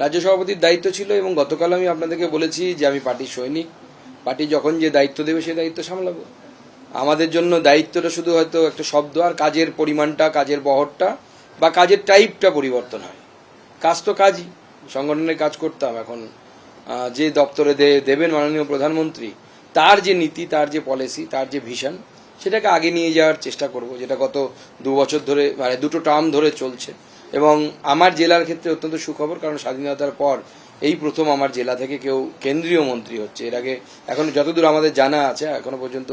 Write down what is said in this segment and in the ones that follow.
রাজ্য সভাপতির দায়িত্ব ছিল এবং গতকাল আমি আপনাদেরকে বলেছি যে আমি পার্টির সৈনিক, পার্টি যখন যে দায়িত্ব দেবে সেই দায়িত্ব সামলাবো। আমাদের জন্য দায়িত্বটা শুধু হয়তো একটা শব্দ, আর কাজের পরিমাণটা, কাজের বহরটা বা কাজের টাইপটা পরিবর্তন হয়। কাজ তো কাজই, সংগঠনের কাজ করতাম। এখন যে দপ্তরে দেবেন মাননীয় প্রধানমন্ত্রী, তার যে নীতি, তার যে পলিসি, তার যে ভিশন, সেটাকে আগে নিয়ে যাওয়ার চেষ্টা করব, যেটা গত 2 বছর ধরে, মানে 2টো টার্ম ধরে চলছে। এবং আমার জেলার ক্ষেত্রে অত্যন্ত সুখবর, কারণ স্বাধীনতার পর এই প্রথম আমার জেলা থেকে কেউ কেন্দ্রীয় মন্ত্রী হচ্ছে। এর আগে এখন যতদূর আমাদের জানা আছে, এখনো পর্যন্ত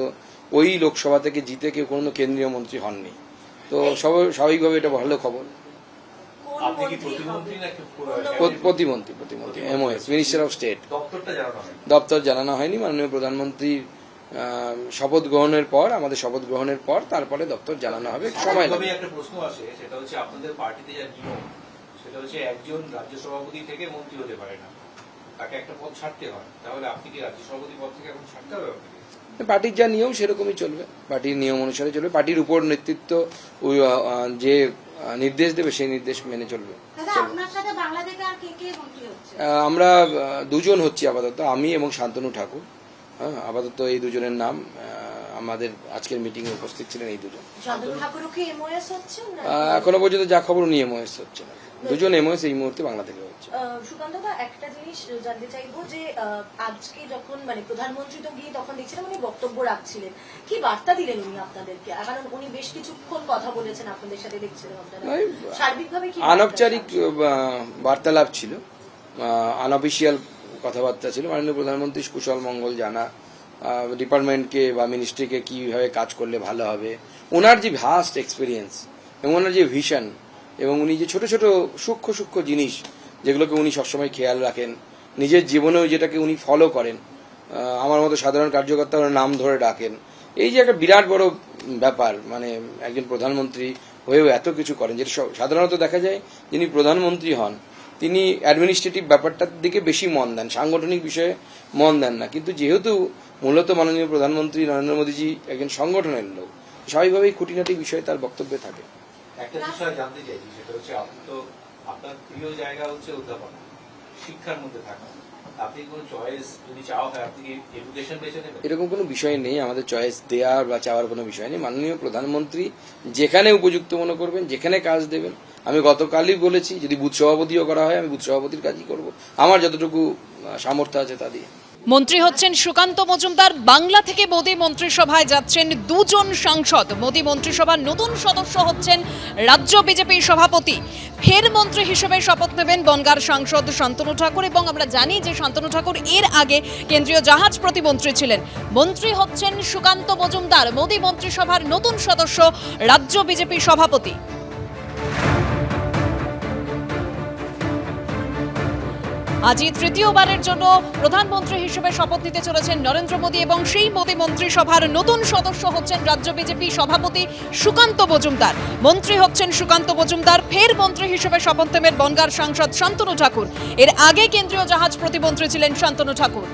ওই লোকসভা থেকে জিতে কেউ কোনো কেন্দ্রীয় মন্ত্রী হননি। তো স্বাভাবিকভাবে এটা ভালো খবর। প্রতিমন্ত্রী এমওএস, মিনিস্টার অফ স্টেট। দপ্তর জানানো হয়নি। মাননীয় প্রধানমন্ত্রীর শপথ গ্রহণের পর, আমাদের শপথ গ্রহণের পর তারপরে দপ্তর জানানো হবে। সময় লাগবে। একটা প্রশ্ন আসে, সেটা হচ্ছে আপনাদের পার্টিতে যা নিয়ম, সেটা হচ্ছে একজন রাজ্য সভাপতি থেকে মন্ত্রী হতে পারে না, তাকে একটা পদ ছাড়তে হয়। তাহলে আপনি কি রাজ্য সভাপতি পদ থেকে এখন ছাড়তে হবে? পার্টির যা নিয়ম সেরকমই চলবে, পার্টির নিয়ম অনুসারে চলবে। পার্টির উপর নেতৃত্ব যে নির্দেশ দেবে সেই নির্দেশ মেনে চলবে। আমরা 2জন হচ্ছি আপাতত, আমি এবং শান্তনু ঠাকুর। হ্যাঁ, আপাতত এই 2জনের নাম আমাদের আজকের মিটিং এ উপস্থিত ছিলেন। এই 2জন এখনো পর্যন্ত যা খবর উনি এমওএস হচ্ছে না। 2জন এমওএস এই মুহূর্তে বাংলা থেকে হচ্ছে। সুকান্তদা, একটা জিনিস জানতে চাইবো যে আজকে যখন মানে প্রধানমন্ত্রী তো গিয়ে তখন দেখছিলাম উনি বক্তব্য রাখছিলেন, কি বার্তা দিলেন উনি আপনাদেরকে? কারণ উনি বেশ কিছুক্ষণ কথা বলেছেন আপনাদের সাথে, দেখছিলেন আপনারা সার্বিকভাবে কি আনৌপচারিক বার্তালাপ ছিল, আনঅফিসিয়াল কথাবার্তা ছিল। মাননীয় প্রধানমন্ত্রী কুশল মঙ্গল জানা, ডিপার্টমেন্টকে বা মিনিস্ট্রিকে কিভাবে কাজ করলে ভালো হবে, ওনার যে ভাস্ট এক্সপিরিয়েন্স এবং ওনার যে ভিশন, এবং উনি যে ছোট ছোট সূক্ষ্ম জিনিস যেগুলোকে উনি সবসময় খেয়াল রাখেন, নিজের জীবনেও যেটাকে উনি ফলো করেন, আমার মতো সাধারণ কার্যকর্তা ওনার নাম ধরে ডাকেন। এই যে একটা বিরাট বড় ব্যাপার, মানে একজন প্রধানমন্ত্রী হয়েও এত কিছু করেন, যেটা সাধারণত দেখা যায় যিনি প্রধানমন্ত্রী হন তিনি অ্যাডমিনিস্ট্রেটিভ ব্যাপারটার দিকে বেশি মন দেন, সাংগঠনিক বিষয়ে মন দেন না। কিন্তু যেহেতু মূলত মাননীয় প্রধানমন্ত্রী নরেন্দ্র মোদীজি একজন সংগঠনের লোক, স্বাভাবিকভাবেই খুঁটিনাটি বিষয়ে তার বক্তব্যে থাকে। একটা বিষয় জানতে চাইছি, সেটা হচ্ছে আপনি তো, আপনার প্রিয় জায়গা হচ্ছে অধ্যাপনা, শিক্ষার মধ্যে থাকা। আপনি কোনো চয়েস যদি চাওয়া হয়, আপনি এডুকেশন বেছে নেবেন? এরকম কোনো বিষয় নেই, আমাদের চয়েস দেওয়ার বা চাওয়ার কোনো বিষয় নেই। মাননীয় প্রধানমন্ত্রী যেখানে উপযুক্ত মনে করবেন, যেখানে কাজ দেবেন, আমি গতকালই বলেছি যদি বুথ সভাপতিও করা হয় আমি বুথ সভাপতির কাজই করব, আমার যতটুকু সামর্থ্য আছে তা দিয়ে। মন্ত্রী হচ্ছেন সুকান্ত মজুমদার। বাংলা থেকে মোদী মন্ত্রিসভায় যাচ্ছেন 2জন সাংসদ। মোদী মন্ত্রিসভার নতুন সদস্য হচ্ছেন রাজ্য বিজেপির সভাপতি। ফের মন্ত্রী হিসেবে শপথ নেবেন বনগাঁর সাংসদ শান্তনু ঠাকুর, এবং আমরা জানি যে শান্তনু ঠাকুর এর আগে কেন্দ্রীয় জাহাজ প্রতিমন্ত্রী ছিলেন। মন্ত্রী হচ্ছেন সুকান্ত মজুমদার, মোদী মন্ত্রিসভার নতুন সদস্য, রাজ্য বিজেপি সভাপতি। আজই তৃতীয়বারের জন্য প্রধানমন্ত্রী হিসেবে শপথ নিতে চলেছেন নরেন্দ্র মোদী, এবং সেই মোদী মন্ত্রিসভার নতুন সদস্য হচ্ছেন রাজ্য বিজেপি সভাপতি সুকান্ত মজুমদার। মন্ত্রী হচ্ছেন সুকান্ত মজুমদার। ফের মন্ত্রী হিসেবে শপথ নেবেন বনগাঁর সাংসদ শান্তনু ঠাকুর। এর আগে কেন্দ্রীয় জাহাজ প্রতিমন্ত্রী ছিলেন শান্তনু ঠাকুর।